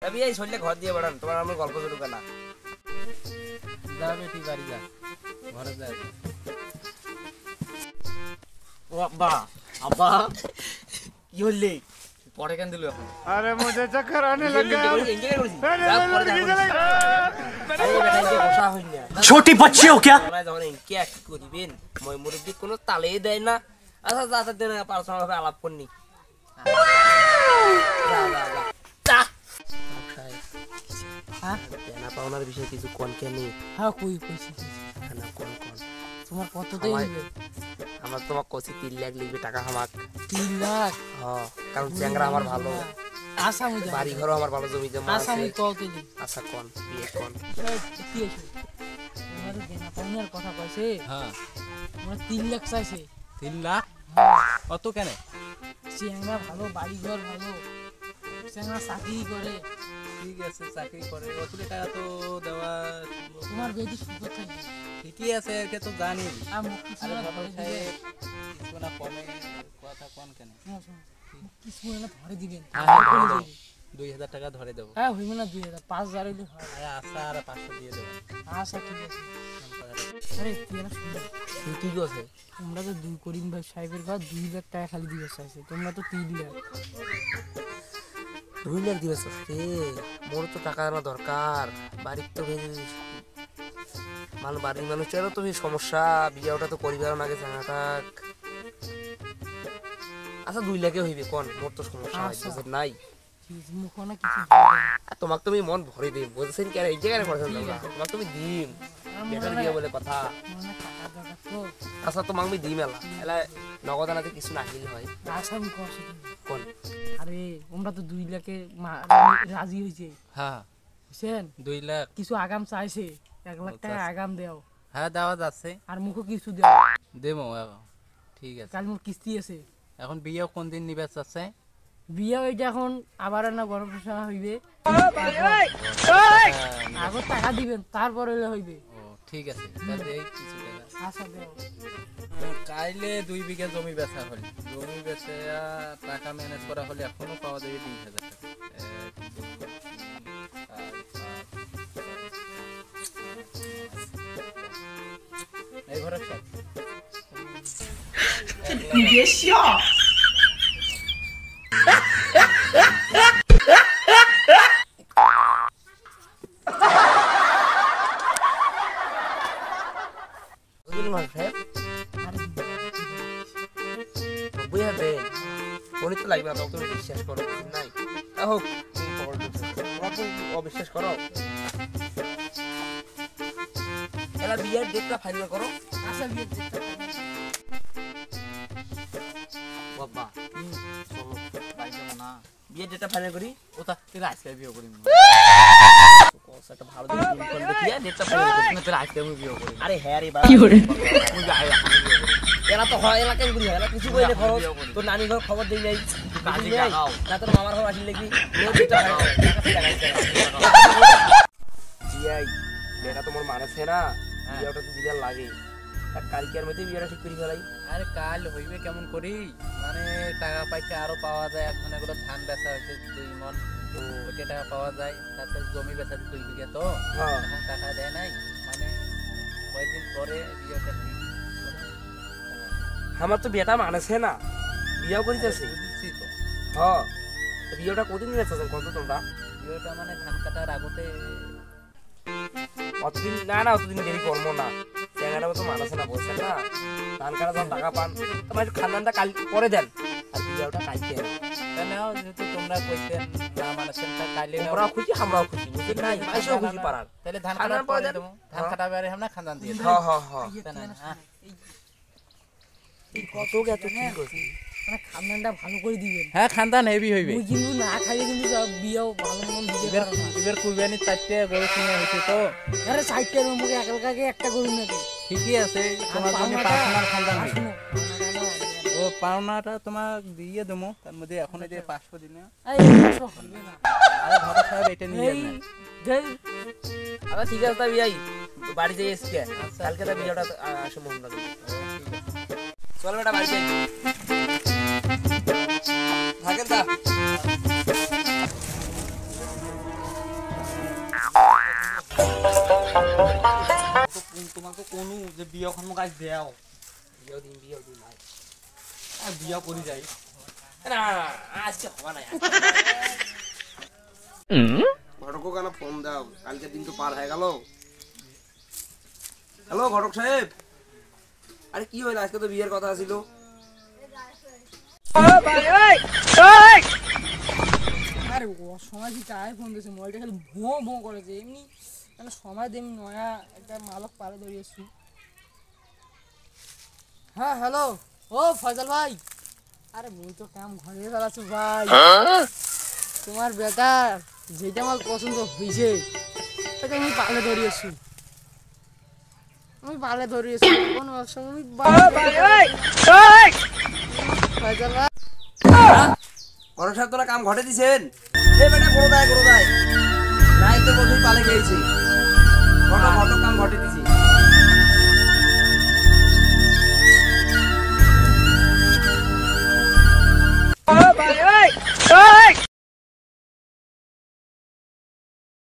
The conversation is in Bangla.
अभी এই ছলে ঘর দিয়ে বাড়ান তোমার আমার গল্প শুরু করনা যা বেটি বাড়ি যা ঘরে যা ও আব্বা আব্বা কি হইলে পড়ে কেন দিল এখন अरे मुझे चक्कर आने लगा छोटी बच्ची हो क्या যখন ইনকে এক করিবেন মই মুরব্বি কোনো তালেই দেয় না আচ্ছা যা দেন পার্সোনাল ভাবে আলাপ করনি যা যা যা হ্যাঁ না পাওনার বিষয় কিছু কোন কেন হ্যাঁ কই কইছি না কোন কোন তোমার কতটাই হইবে আমার তোমার কসি 3 লাখ লিখবে টাকা আমাক 3 লাখ হ্যাঁ কারণ চ্যাংরা আমার ভালো আশা মুই বাড়ি ঘরও আমার ভালো জমি জমা আশা মুই কতলি আশা কোন বিয়ে কোন কি আছে তোমার দেনা পাওনার কথা কইছে হ্যাঁ আমার 3 লাখ চাইছে 3 লাখ কত কেন চ্যাংরা ভালো বাড়ি ঘর ভালো চ্যাংরা চাকরি করে ঠিক আছে চাকরি করে অত টাকা তো দেওয়া তোমার বেটি সুন্দর থাকে ঠিকই আছে একে তো জানি আর মুখ কিছু আরে না বাবা ধরে সাহেব দিবেন কিছু না কমে কথা কোন কেন কিছু না ধরে দিবেন হ্যাঁ 2000 টাকা ধরে দেব হ্যাঁ হইবে না 2000 5000 হইলে হয় আরে আশা আর 500 দিয়ে দেব আচ্ছা ঠিক আছে আরে কি না শুনো কি গছে তোমরা তো দুই করিম ভাই সাহেবের ঘর 2 লাখ টাকা খালি দিবে চাইছে তোমরা তো 3 লাখ 2 লাখ দিবস আছে মোর তো টাকা না দরকার বাড়ির তো বাড়ির মানুষেরও তো সমস্যা বিয়াটা তো করিবার না গেছে না টাক আচ্ছা 2 লাখে হইবে কোন মোর তো সমস্যা আছে নাই মুখ না কিছু তোমাকে তুমি মন ভরে দিই বুঝছেন কি আর এই জায়গায় করছেন তোমরা তোমাকে তুমি দিম বেটার বিয়ে বলে কথা মানে টাকা টাকা তো আচ্ছা তোমাকে আমি দিই মেলা এলা নগদানাতে কিছু না দিলে হয় আশা আমি কইছি কোন আরে আমরা তো 2 লাখে রাজি হইছে হ্যাঁ বুঝছেন 2 লাখ কিছু আগাম চাইছে 1 লাখ টাকা আগাম দাও হ্যাঁ দেওয়া যাচ্ছে আর মুখো কিছু দাও দেবো ঠিক আছে কাল মোর কিস্তি আছে এখন বিয়ে কোন দিন নিবে চাচ্ছে বিয়ে হইতে এখন আবার না গরম পোষা হইবে আগে টাকা দিবেন তারপর হইলে হইবে ও ঠিক আছে তাহলে এই কিছু টাকা আচ্ছা দাও কাইলে 2 বিঘা জমি বেচা হল জমি বেচে টাকা ম্যানেজ করা হলে এখনো পাওয়া যাবে 2000 টাকা এই ঘরে সব লাগবে না তুমি বিশ্বাস করো নাই হোক অবিশ্বাস করো এলা বিয়ের ডেটটা ফাইনাল করো আচ্ছা বিয়ে দেখতে বাবা চলো বাড়ি যাবো না বিয়ের ডেটটা ফাইনাল করি ওটা তুই আজকে বিয়ে করি একটা ভালো দিন ফোন দেখি ডেটটা ফাইনাল করি না তুই আজকে আমি বিয়ে করি আরে হ্যাঁ রে বাবা কি করে মুই যাই এলা তো হয় এলা কেন করি এলা কিছু কইলে খবর তোর নানি ঘর খবর দেই নাই কাজে গাও না তোর মামার ঘর আসি লাগবি ডেটটা জিয়াই বেটা তোমার মানেছে না বিয়েটা তো দিবার লাগে আর কালকের মধ্যে বিয়েটা ঠিক করে ফেলাই আরে কাল হইবে কেমন করি মানে টাকা পাইতে আরো পাওয়া যায় এখন এগুলো ধান বেচা হয়েছে 2 মণ ওটা টাকা পাওয়া যায় তারপর জমি বেচা 2 বিঘা তো এখন টাকা দেয় নাই মানে কয়েকদিন পরে বিয়েটা ঠিক আমার তো বিয়েটা মানেছে না বিয়েও করিতেছে বুঝছি তো হ্যাঁ বিয়েটা কতদিন যাচ্ছে কত তোমরা বিয়েটা মানে ধান কাটার আগতে অতদিন না না অতদিন দেরি করবো না জায়গাটা তো মানাছে না বলছেন না ধান কাটা যখন টাকা পান তোমার খানদানটা কাল পরে দেন আর বিয়েটা কালকে নাও যেহেতু তোমরা কইতেন না মানেছেন তা কাইলে ওরা খুশি আমরাও খুশি বুঝলেন না মাইশও খুশি পারার তাহলে ধান কাটার পরে দেবো ধান কাটাবে আর আমরা খানদান দিয়ে দেব হ্যাঁ হ্যাঁ হ্যাঁ হ্যাঁ কত কত কি করছি মানে খানাটা ভালো করে দিবেন হ্যাঁ খানদান হেভি হইবে মুই কিন্তু না খাইলে কিন্তু বিয়েও ভালো মন দিতে পারো না এবার কুরবানি 4টে গরু কিনে হইছে তো আরে 60 টার মুখে একালকাকে একটা গরু নাকি ঠিকই আছে তোমার জন্য পার্সোনাল খানদান হইছে ও পাওনাটা তোমাক দিয়ে দেবো তার মধ্যে এখন এই যে 500 দিনে এই 500 হবে না আরে ভালো সাহেব এটা নিয়ে এই যাবেন দেই আচ্ছা ঠিক আছে তাই যাই বাড়ি যাই এসকে কালকে তো বিয়েটা আসে মন লাগে চল বেটা বাড়ি যাই থাকেন তা বিয়াখন মোক আজ দেও বিয়াও দিন ভাই আর বিয়া করি যাই না আজকে হওয়া নাই ঘটকও কেন ফোন দাও কালকে দিন তো পার হয়ে গেল হ্যালো ঘটক সাহেব আরে কি হইল আজকে তো বিয়ের কথা ছিল আরে সময় কি তাই ফোন দিয়েছে মোবাইলটা খালি ভোঁ ভোঁ করেছে এমনি মানে সময় দেম নয়া একটা মালক পারে ধরিয়েছি হ্যাঁ হ্যালো ও ফজল ভাই আরে মুই তো কাম ঘরে চালাচ্ছি ভাই তোমার বেটা যেটা আমার পছন্দ হয়েছে সেটা আমি পালে ধরিয়েছি কোনো অসময় ফজল ভাই ঘটক সাহেব তোরা কাম ঘটে দিছেন এ বেটা করো দায় নাই তো বন্ধু পালে গেছি ঘটক কাম ঘটে দিছি ভাই